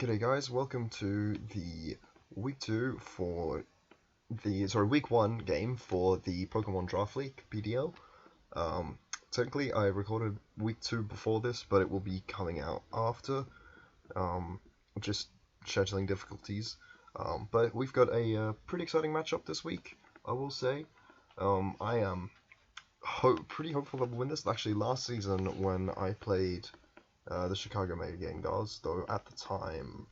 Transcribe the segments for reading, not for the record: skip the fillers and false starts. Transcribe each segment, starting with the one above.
G'day guys, welcome to the week 1 game for the Pokemon Draft League PDL. Technically I recorded week 2 before this, but it will be coming out after, just scheduling difficulties. But we've got a pretty exciting matchup this week, I will say. I am pretty hopeful that we'll win this. Actually, last season when I played the Chicago Mega Gengars, though at the time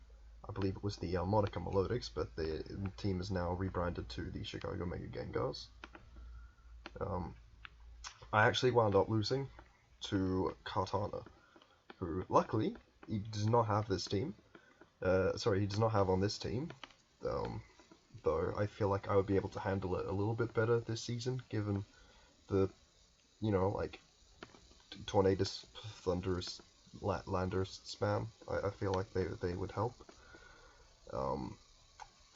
I believe it was the Monica Melodics, but the team is now rebranded to the Chicago Mega Gengars. I actually wound up losing to Cartana, who luckily he does not have this team. He does not have on this team. Though I feel like I would be able to handle it a little bit better this season, given the, Tornadus, Thunderous, Landers spam. I feel like they would help.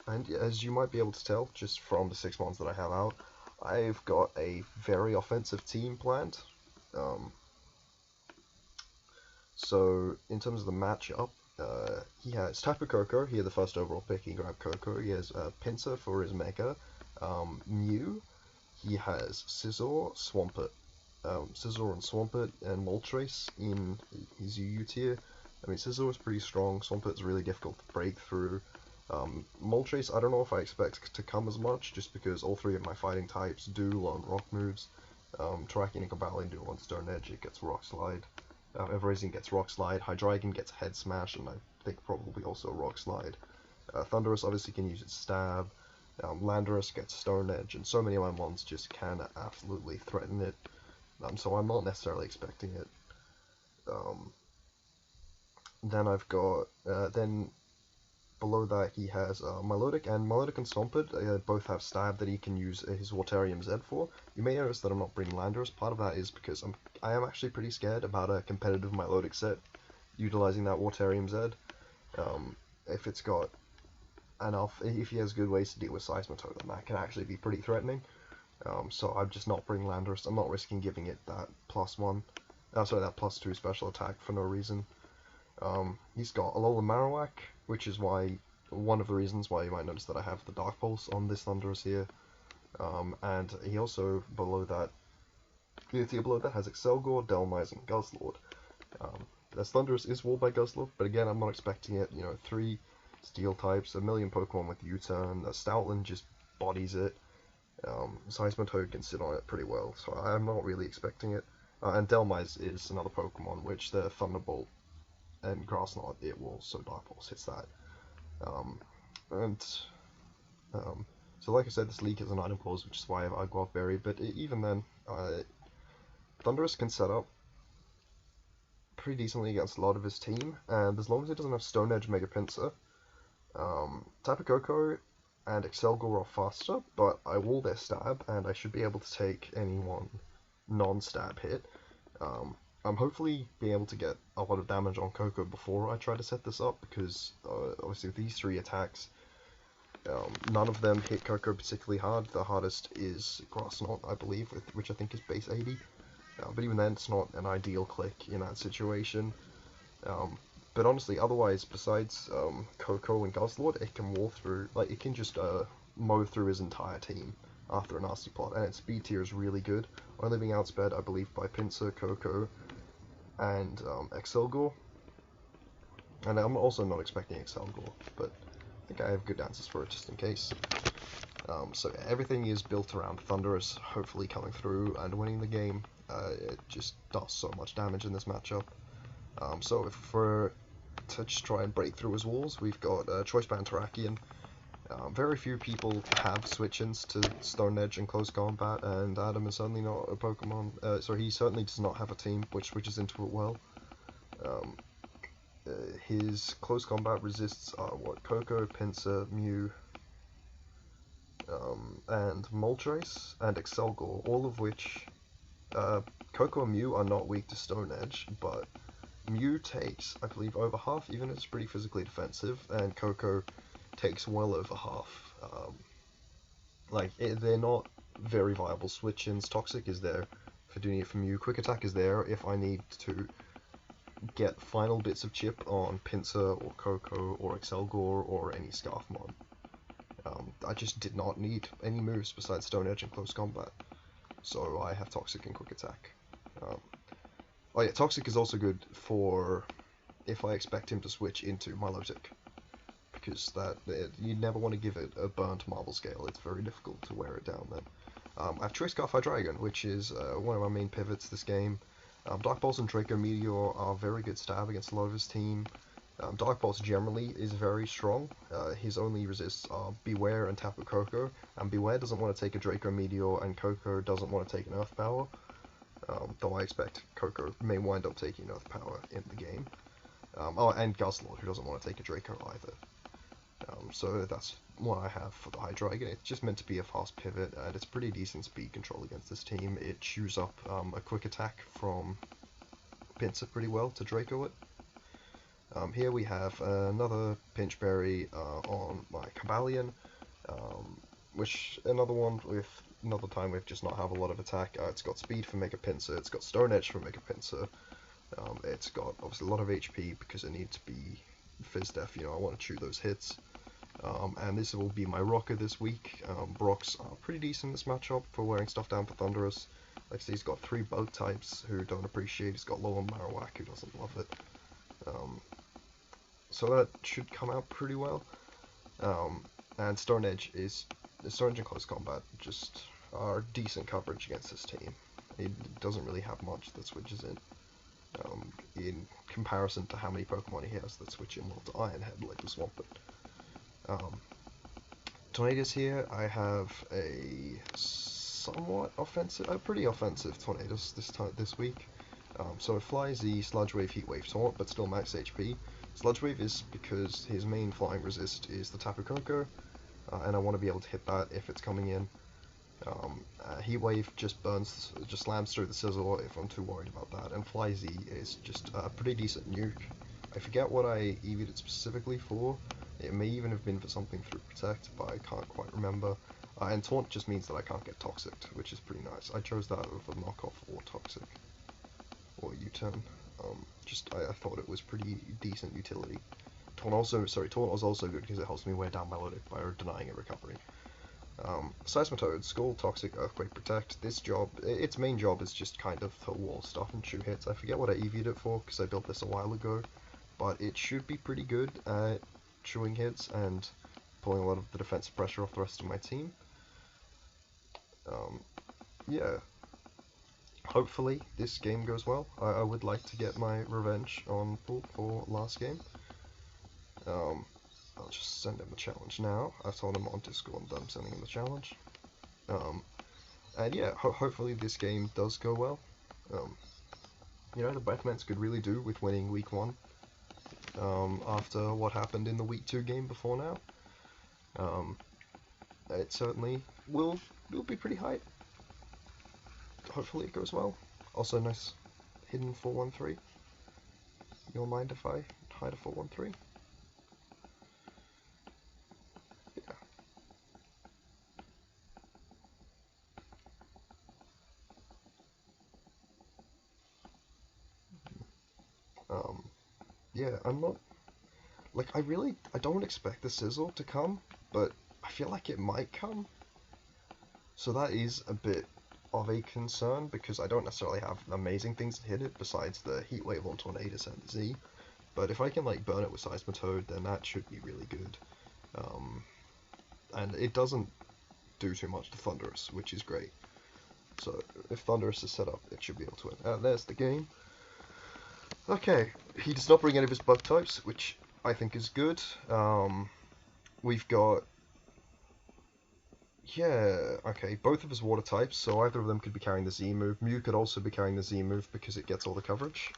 And as you might be able to tell just from the 6 months that I have out, I've got a very offensive team planned. So in terms of the matchup, he has Tapu Koko, he had the first overall pick, he grabbed Koko. He has Pinsir for his Mega, Mew, he has Scizor, Swampert, Scizor and Swampert, and Moltres in his UU tier. I mean, Scizor is pretty strong, Swampert's really difficult to break through. Moltres, I don't know if I expect to come as much, just because all 3 of my fighting types do learn rock moves. Terrakion and Cobalion do on Stone Edge, it gets Rock Slide. Everrazian gets Rock Slide, Hydreigon gets Head Smash, and I think probably also Rock Slide. Thundurus obviously can use its Stab. Landorus gets Stone Edge, and so many of my mons just can absolutely threaten it. So I'm not necessarily expecting it. Then I've got, then below that he has Milotic and Swampert both have Stab that he can use his Waterium Z for. You may notice that I'm not bringing Landorus. Part of that is because I am actually pretty scared about a competitive Milotic set utilizing that Waterium Z. If it's got if he has good ways to deal with Seismitoad, then that can actually be pretty threatening. So I'm just not bringing Landorus. I'm not risking giving it that that +2 special attack for no reason. He's got Alola Marowak, which is one of the reasons why you might notice that I have the Dark Pulse on this Thundurus here. And he also, below that has Excelgor, Delmise, and Guzzlord. As Thundurus is walled by Guzzlord, but again, I'm not expecting it. 3 Steel types, a million Pokemon with U-Turn, Stoutland just bodies it. Seismitoad can sit on it pretty well, so I'm not really expecting it. And Delmise is another Pokemon which the Thunderbolt and Grass Knot, it will, so Dark Pulse hits that. So like I said, this league is an item clause, which is why I go off Berry, but even then, Thundurus can set up pretty decently against a lot of his team, and as long as it doesn't have Stone Edge Mega Pinsir, Tapu Koko and Excelgor are faster, but I wall their Stab, and I should be able to take any one non-Stab hit. I'm hopefully being able to get a lot of damage on Koko before I try to set this up, because obviously with these 3 attacks, none of them hit Koko particularly hard. The hardest is Grass Knot, I believe, which I think is base 80. But even then, it's not an ideal click in that situation. But honestly, otherwise, besides Koko and Guzzlord, it can wall through, it can just mow through his entire team after a nasty plot, and its speed tier is really good, only being outsped, I believe, by Pinsir, Koko, and Excelgor. And I'm also not expecting Excelgor, but I think I have good answers for it just in case. So yeah, everything is built around Thundurus hopefully coming through and winning the game. It just does so much damage in this matchup. So to just try and break through his walls, we've got Choice Band Terrakion. Very few people have switch-ins to Stone Edge in close combat, and Adam is certainly not a Pokemon. He certainly does not have a team which switches into it well. His close combat resists are Koko, Pinsir, Mew, and Moltres, and Excelgor, all of which Koko and Mew are not weak to Stone Edge, but Mew takes, I believe, over half, even if it's pretty physically defensive, and Koko takes well over half. They're not very viable switch-ins. Toxic is there for doing it for Mew. Quick Attack is there if I need to get final bits of chip on Pinsir or Coco or Excelgor or any Scarfmon. I just did not need any moves besides Stone Edge and Close Combat, so I have Toxic and Quick Attack. Oh yeah, Toxic is also good for if I expect him to switch into Milotic, because you never want to give it a burnt Marble Scale. It's very difficult to wear it down then. I have Choice Scarf Hydreigon, which is one of my main pivots this game. Dark Pulse and Draco Meteor are very good stab against a lot of his team. Dark Pulse generally is very strong. His only resists are Beware and Tapu Koko, and Beware doesn't want to take a Draco Meteor, and Koko doesn't want to take an Earth Power. Though I expect Koko may wind up taking Earth Power in the game. And Guzzlord, who doesn't want to take a Draco either. So that's what I have for the Hydreigon. It's just meant to be a fast pivot, and it's pretty decent speed control against this team. It chews up a quick attack from Pinsir pretty well to Draco it. Here we have another Pinch Berry on my Cobalion, which another time we've just not have a lot of attack. It's got speed for Mega Pinsir, it's got Stone Edge for Mega Pinsir, it's got obviously a lot of HP because it needs to be Fizz Def, I want to chew those hits. And this will be my rocker this week. Brock's are pretty decent in this matchup for wearing stuff down for Thundurus. Like I say, he's got 3 bug types who don't appreciate, he's got low on Marowak who doesn't love it. So that should come out pretty well. And Stone Edge and Close Combat just are decent coverage against this team. It doesn't really have much that switches in comparison to how many Pokemon he has that switch in to Iron Head, like the Swampert. Tornadus here, I have a pretty offensive Tornadus this week. So it flies the Sludge Wave, Heat Wave, Taunt, but still max HP. Sludge Wave is because his main flying resist is the Tapu Koko, and I want to be able to hit that if it's coming in. Heat Wave just slams through the Sizzle if I'm too worried about that, and Fly Z is just a pretty decent nuke. I forget what I EV'd it specifically for. It may even have been for something through Protect, but I can't quite remember. And Taunt just means that I can't get Toxic, which is pretty nice. I chose that over Knockoff or Toxic, or U-Turn. I thought it was pretty decent utility. Taunt was also good because it helps me wear down Melodic by denying a recovery. Seismitoad, Skull, Toxic, Earthquake, Protect. Its main job is just kind of to wall stuff and chew hits. I forget what I EV'd it for because I built this a while ago, but it should be pretty good at chewing hits and pulling a lot of the defensive pressure off the rest of my team. Yeah. Hopefully this game goes well. I would like to get my revenge on Pool for last game. I'll just send him the challenge now. I've told him on Discord that I'm sending him the challenge. And yeah, hopefully this game does go well. The Breathmints could really do with winning week 1. After what happened in the week 2 game before now. It certainly will be pretty hype. Hopefully it goes well. Also nice hidden 413. You'll mind if I hide a 413? Yeah, I'm not, I don't expect the Sizzle to come, but I feel like it might come. So that is a bit of a concern, because I don't necessarily have amazing things to hit it besides the Heat Wave on Tornadus and Z. But if I can, burn it with Seismitoad, then that should be really good. And it doesn't do too much to Thundurus, which is great. So if Thundurus is set up, it should be able to win. There's the game. Okay, he does not bring any of his bug types, which I think is good. We've got... Yeah, okay, both of his water types, so either of them could be carrying the Z move. Mew could also be carrying the Z move because it gets all the coverage.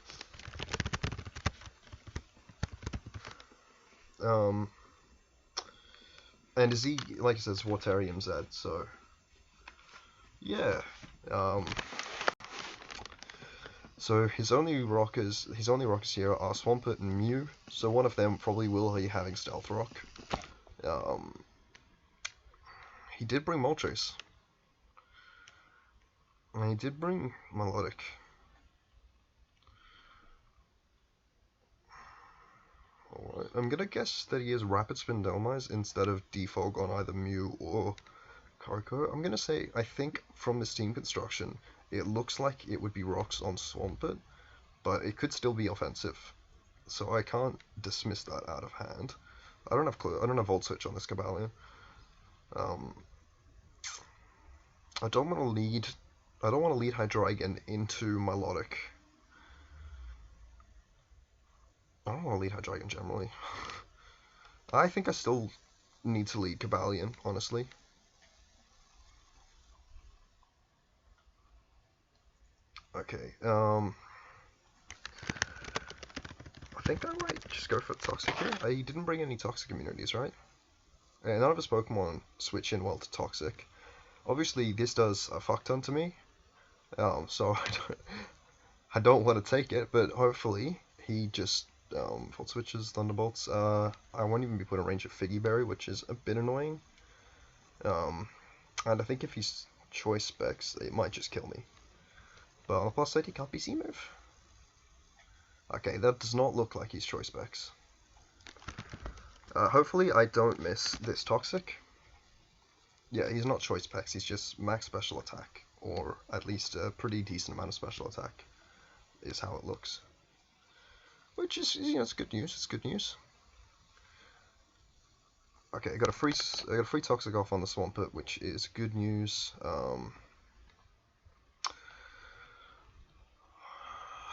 And his Z, like I said, is Waterium Z, so... Yeah, So his only rockers here are Swampert and Mew, so one of them probably will be having Stealth Rock. He did bring Moltres. And he did bring Melodic. I'm gonna guess that he has Rapid Spin Dhelmise instead of Defog on either Mew or Coco. I'm gonna say, I think from this team construction, it looks like it would be Rocks on Swampert, but it could still be offensive. So I can't dismiss that out of hand. I don't have Volt Switch on this Cobalion. I don't want to lead Hydreigon into Milotic. I don't want to lead Hydreigon generally. I think I still need to lead Cobalion, honestly. Okay, I think I might just go for Toxic here. I didn't bring any Toxic immunities, right? And none of his Pokemon switch in well to Toxic. Obviously, this does a fuck ton to me, so I don't want to take it, but hopefully he just Volt Switches, Thunderbolts. I won't even be put in range of Figgy Berry, which is a bit annoying. And I think if he's Choice Specs, it might just kill me. But on the plus side, he can't be C-move. Okay, that does not look like he's Choice Specs. Hopefully I don't miss this Toxic. Yeah, he's not Choice Specs, he's just max special attack, or at least a pretty decent amount of special attack, is how it looks. Which is, you know, it's good news, it's good news. Okay, I got a free Toxic off on the Swampert, which is good news. I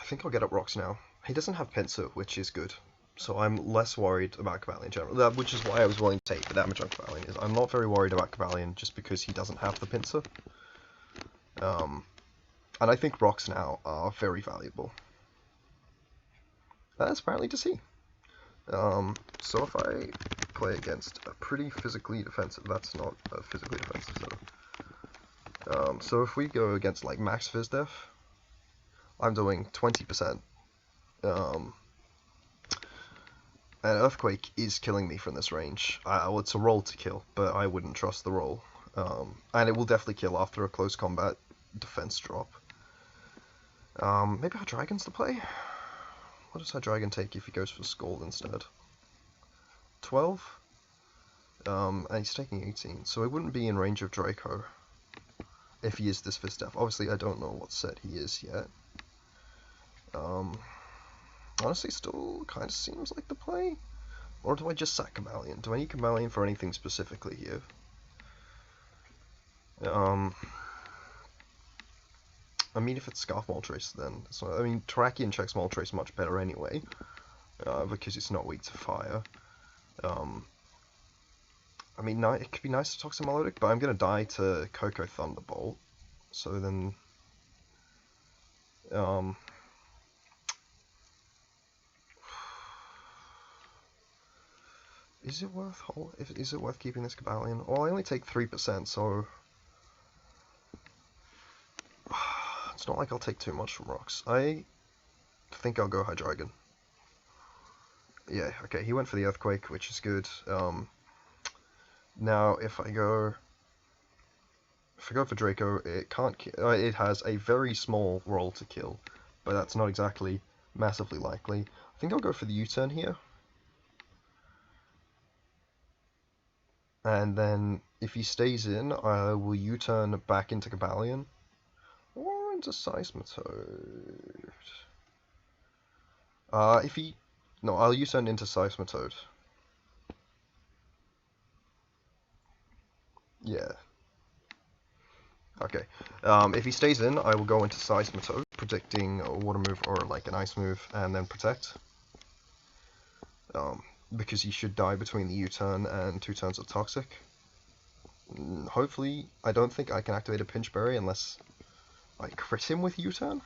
think I'll get up Rocks now. He doesn't have Pinsir, which is good. So I'm less worried about Cobalion in general, which is why I was willing to take the damage on Cobalion. I'm not very worried about Cobalion just because he doesn't have the Pinsir. And I think Rocks now are very valuable. That's apparently to see. So if I play against a pretty physically defensive, that's not a physically defensive setup. So if we go against like max Phys Def, I'm doing 20%. And Earthquake is killing me from this range. Well, it's a roll to kill, but I wouldn't trust the roll. And it will definitely kill after a close combat defense drop. Maybe Hydreigon's the play? What does Hydreigon take if he goes for Scald instead? 12? And he's taking 18, so it wouldn't be in range of Draco if he is this Phys Def. Obviously, I don't know what set he is yet. Honestly, still kind of seems like the play. Or do I just sack Cobalion? Do I need Cobalion for anything specifically here? I mean, if it's Scarf Moltres, then it's not, I mean, Terrakion checks Moltres much better anyway, because it's not weak to fire. I mean, it could be nice to Toxic Milotic, but I'm gonna die to Coco Thunderbolt. So then, is it worth keeping this Cobalion? Well, I only take 3%, so it's not like I'll take too much from Rocks. I think I'll go Hydreigon. Yeah, okay, he went for the Earthquake, which is good. Now, if I go for Draco, it can't. It has a very small roll to kill, but that's not exactly massively likely. I think I'll go for the U-turn here. And then, if he stays in, I will U-turn back into Cobalion. Or into Seismitoad. No, I'll U-turn into Seismitoad. Yeah. Okay. If he stays in, I will go into Seismitoad, predicting a water move or like an ice move, and then protect. Because he should die between the U-turn and 2 turns of Toxic. Hopefully, I don't think I can activate a Pinch Berry unless I crit him with U-turn.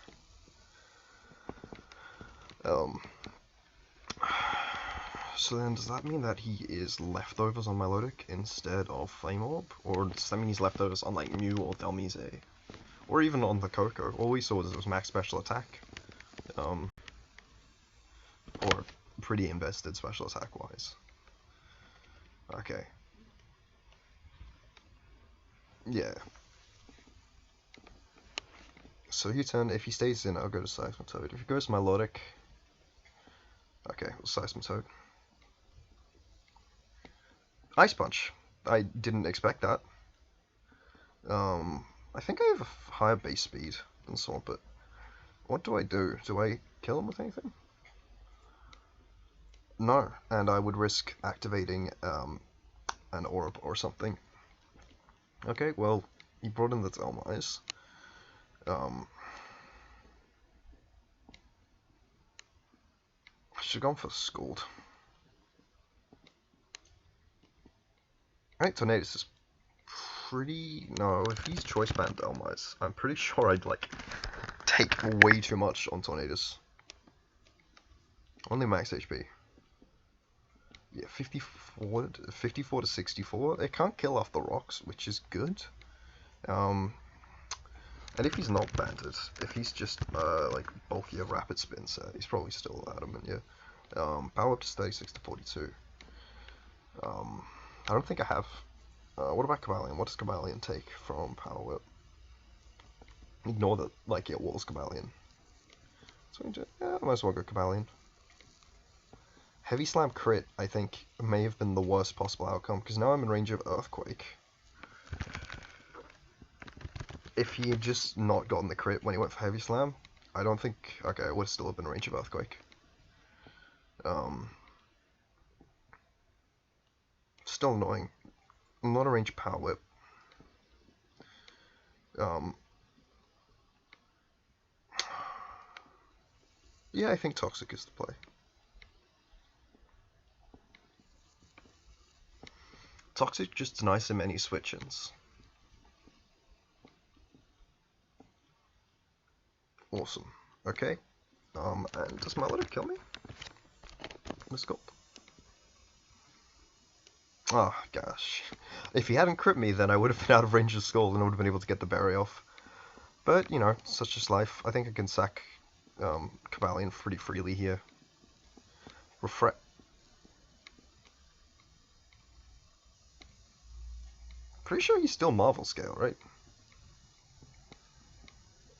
So then, does that mean that he is Leftovers on Milotic instead of Flame Orb? Or does that mean he's Leftovers on like Mew or Dhelmise? Or even on the Coco? All we saw was it was max special attack. Or pretty invested special attack wise. Okay. Yeah. So U-turn, if he stays in, I'll go to Seismitoad. If he goes Milotic, okay, we'll Seismitoad. Ice Punch. I didn't expect that. I think I have a higher base speed than Swampert. What do I do? Do I kill him with anything? No, and I would risk activating an orb or something. Okay, well, he brought in the Dhelmise. I should have gone for Scald. Right, Tornadus is pretty... No, if he's Choice Band Dhelmise, I'm pretty sure I'd, like, take way too much on Tornadus. Only max HP. Yeah, 54 to 64. It can't kill off the rocks, which is good. And if he's not banded, if he's just like bulkier rapid spin set, he's probably still adamant, yeah. Power up to 36 to 42. I don't think I have. What about Cobalion? What does Cobalion take from Power Whip? Ignore that, like, it was Cobalion. So yeah, I might as well go Cobalion. Heavy Slam crit, I think, may have been the worst possible outcome, because now I'm in range of Earthquake. If he had just not gotten the crit when he went for Heavy Slam, I don't think... Okay, I would still have been in range of Earthquake. Still annoying. I'm not in range of Power Whip. Yeah, I think Toxic is the play. Toxic just denies him any switch-ins. Awesome. Okay. And does Melody kill me? Miss Gold. Oh, gosh. If he hadn't crit me, then I would have been out of range of Skull and I would have been able to get the berry off. But, you know, such is life. I think I can sack Cobalion pretty freely here. Pretty sure he's still Marvel Scale, right?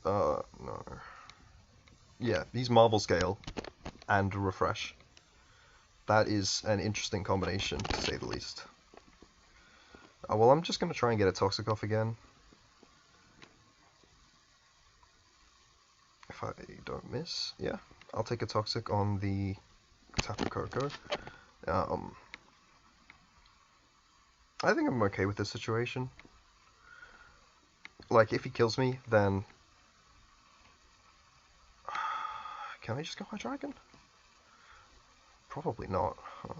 No. Yeah, he's Marvel Scale and Refresh. That is an interesting combination, to say the least. Well, I'm just going to try and get a Toxic off again. If I don't miss, yeah. I'll take a Toxic on the Tapu Koko. I think I'm okay with this situation. Like, if he kills me, then... Can I just go Hydreigon? Probably not. Huh.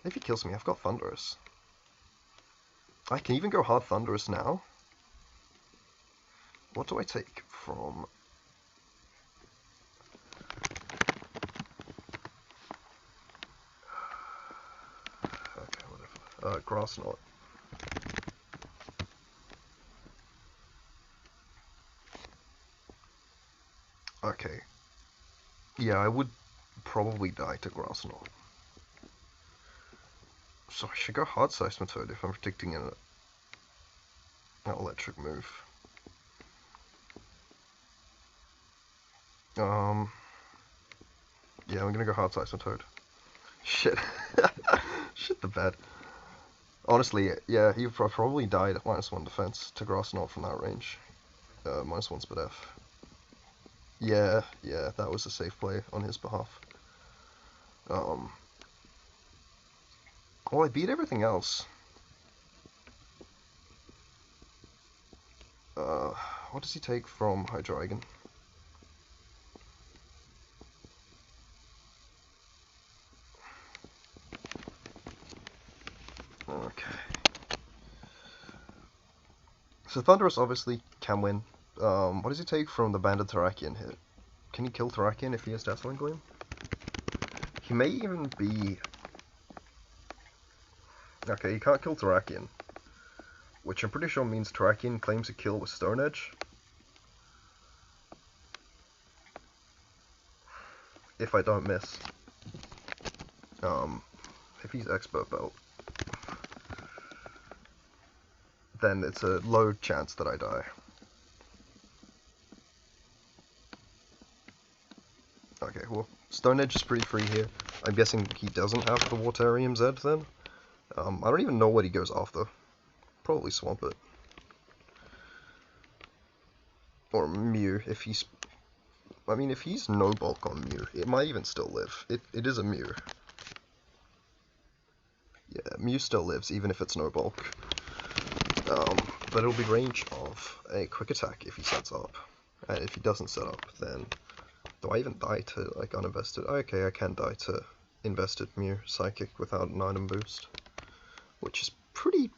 If he kills me, I've got Thundurus. I can even go hard Thundurus now. What do I take from... Okay, whatever. Grass Knot. Okay. Yeah, I would probably die to Grass Knot. So I should go hard Seismitoad if I'm predicting an electric move. Yeah, I'm gonna go hard Seismitoad. Shit. Shit the bed. Honestly, yeah, he probably died at -1 defense to Grass Knot from that range. -1 Split F. Yeah, that was a safe play on his behalf. Well, I beat everything else. What does he take from Hydreigon? Okay. So Thundurus obviously can win. What does he take from the Banded Terrakion hit? Can he kill Terrakion if he has Dazzling Gleam? He may even be... Okay, he can't kill Terrakion. Which I'm pretty sure means Terrakion claims a kill with Stone Edge. If I don't miss. If he's Expert Belt, then it's a low chance that I die. Okay, well, Stone Edge is pretty free here. I'm guessing he doesn't have the Waterium Z then. I don't even know what he goes after. Probably Swamp It. Or Mew, if he's... I mean, if he's no bulk on Mew, it might even still live. It is a Mew. Yeah, Mew still lives, even if it's no bulk. But it'll be range of a quick attack if he sets up. And if he doesn't set up, then... Do I even die to, like, uninvested? Okay, I can die to invested Mew Psychic without an item boost. Which is pretty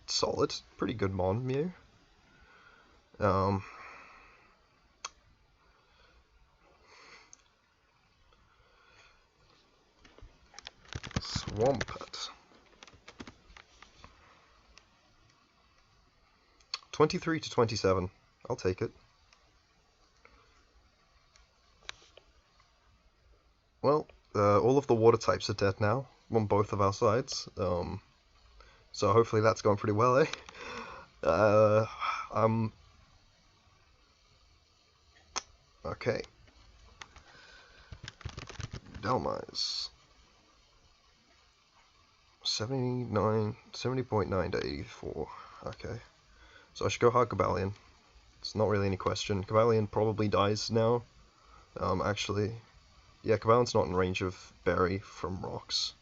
solid. Pretty good mon Mew. Swampert. 23 to 27. I'll take it. Well, all of the water types are dead now on both of our sides. So hopefully that's going pretty well, eh? Okay. Delmise. 70.9 to 84. Okay. So I should go hard Cobalion. It's not really any question. Cobalion probably dies now. Actually, yeah, Cobalion's not in range of Berry from rocks.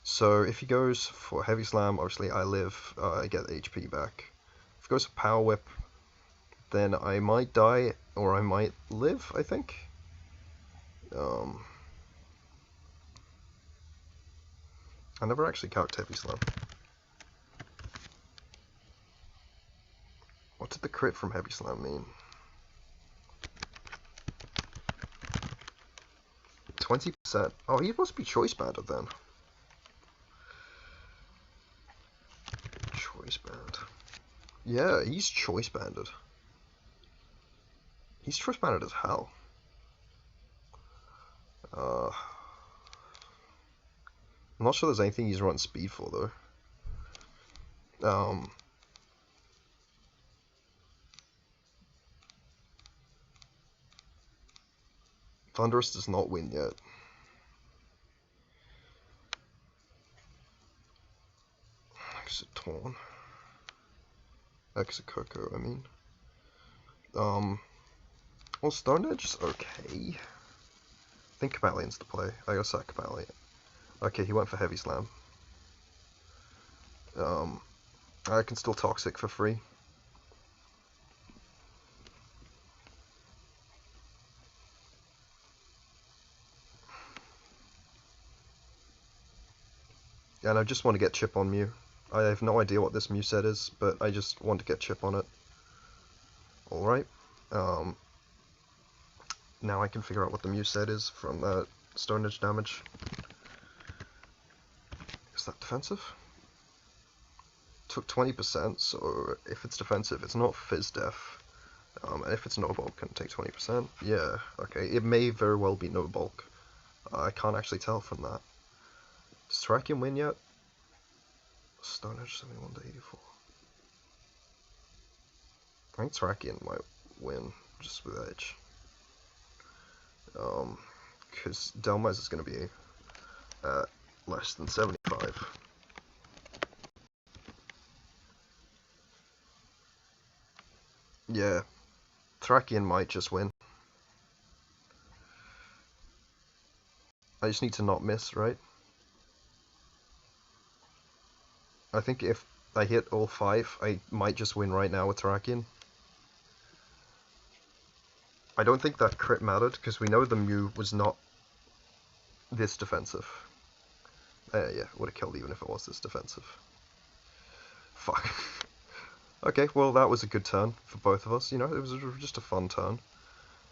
So if he goes for Heavy Slam, obviously I live, I get HP back. If he goes for Power Whip, then I might die, or I might live, I think. I never actually calced Heavy Slam. What did the crit from Heavy Slam mean? 20%. Oh, he must be Choice Banded then. Choice Band. Yeah, he's Choice Banded. He's Choice Banded as hell. I'm not sure there's anything he's running speed for though. Thunderous does not win yet. Exit-Torn. Exit-Coco, I mean. Well, Stone Edge's okay. I think Cabalion's the play. I gotta sack Cabalion. Okay, he went for Heavy Slam. I can still Toxic for free. And I just want to get Chip on Mew. I have no idea what this Mew set is, but I just want to get Chip on it. Alright. Now I can figure out what the Mew set is from that Stone Edge damage. Is that defensive? Took 20%, so if it's defensive, it's not Fizz Def. And if it's no bulk, can it take 20%? Yeah, okay. It may very well be no bulk. I can't actually tell from that. Does Terrakion win yet? Stone Edge 71 to 84. I think Terrakion might win, just with Edge. Because Delmise is going to be less than 75. Yeah, Terrakion might just win. I just need to not miss, right? I think if I hit all 5, I might just win right now with Terrakion. I don't think that crit mattered, because we know the Mew was not this defensive. Yeah, would have killed even if it was this defensive. Fuck. Okay, well that was a good turn for both of us, you know, it was just a fun turn.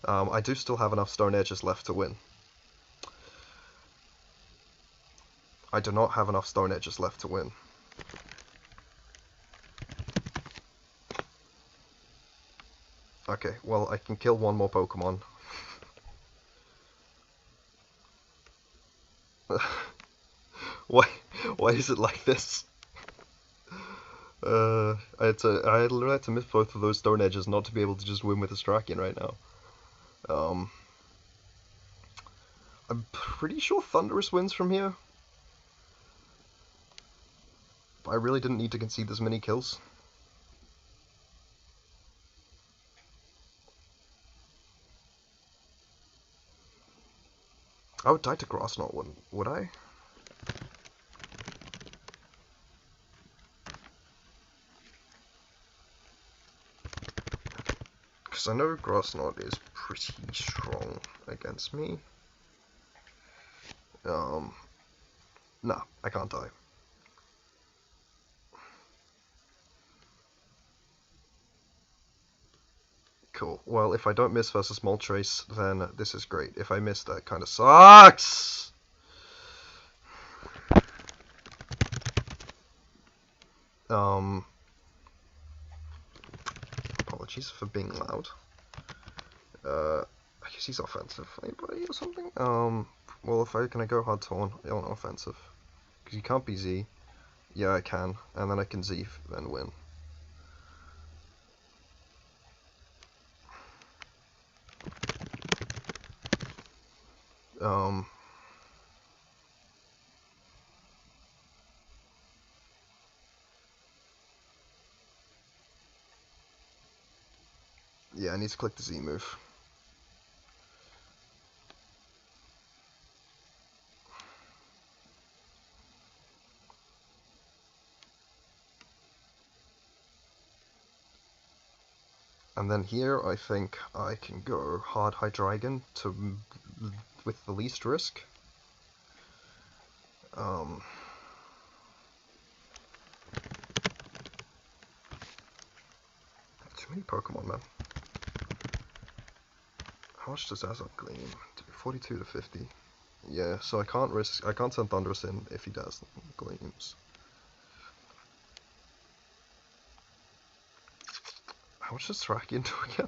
I do still have enough Stone Edges left to win. I do not have enough Stone Edges left to win. Okay, well I can kill one more Pokemon. Why is it like this? I literally had to miss both of those Stone Edges not to be able to just win with a Terrakion right now. I'm pretty sure Thunderous wins from here. But I really didn't need to concede this many kills. I would die to Grass Knot, would I? Because I know Grass Knot is pretty strong against me. Nah, I can't die. Cool. Well, if I don't miss versus Moltres, then this is great. If I miss, that kind of sucks! Apologies for being loud. I guess he's offensive, anybody or something? Well, can I go hard Torn? I don't know offensive. Because you can't be Z. Yeah, I can. And then I can Z and win. Yeah, I need to click the Z move. And then here, I think I can go hard Hydreigon with the least risk. Too many Pokemon, man. How much does Azog Gleam? 42 to 50. Yeah, so I can't send Thunderous in if he does Gleams. How much does Terrakion do again?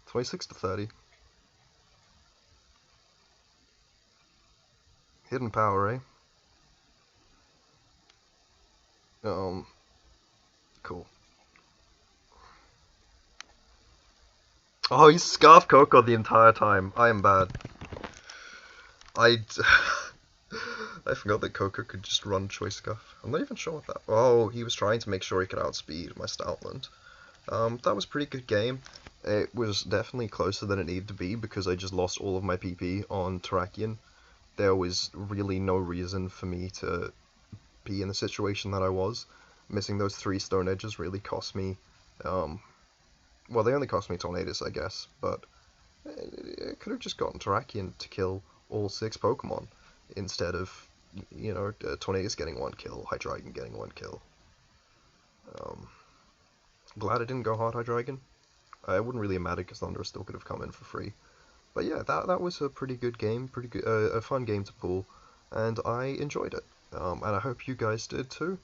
26 to 30. Hidden power, eh? Cool. Oh, he's Scarf Coco the entire time. I am bad. I forgot that Coco could just run Choice Scarf. I'm not even sure what that... Oh, he was trying to make sure he could outspeed my Stoutland. That was a pretty good game. It was definitely closer than it needed to be because I just lost all of my PP on Terrakion. There was really no reason for me to be in the situation that I was. Missing those 3 Stone Edges really cost me... well, they only cost me Tornadus, I guess, but it could have just gotten Terrakion to kill all 6 Pokemon instead of, you know, Tornadus getting 1 kill, Hydreigon getting 1 kill. Glad I didn't go hard Hydreigon. It wouldn't really matter because Thundurus still could have come in for free. But yeah, that was a pretty good game, a fun game to pull, and I enjoyed it. And I hope you guys did too.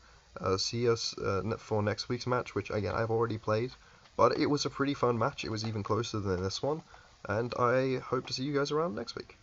See us for next week's match, which again I've already played. But it was a pretty fun match. It was even closer than this one. And I hope to see you guys around next week.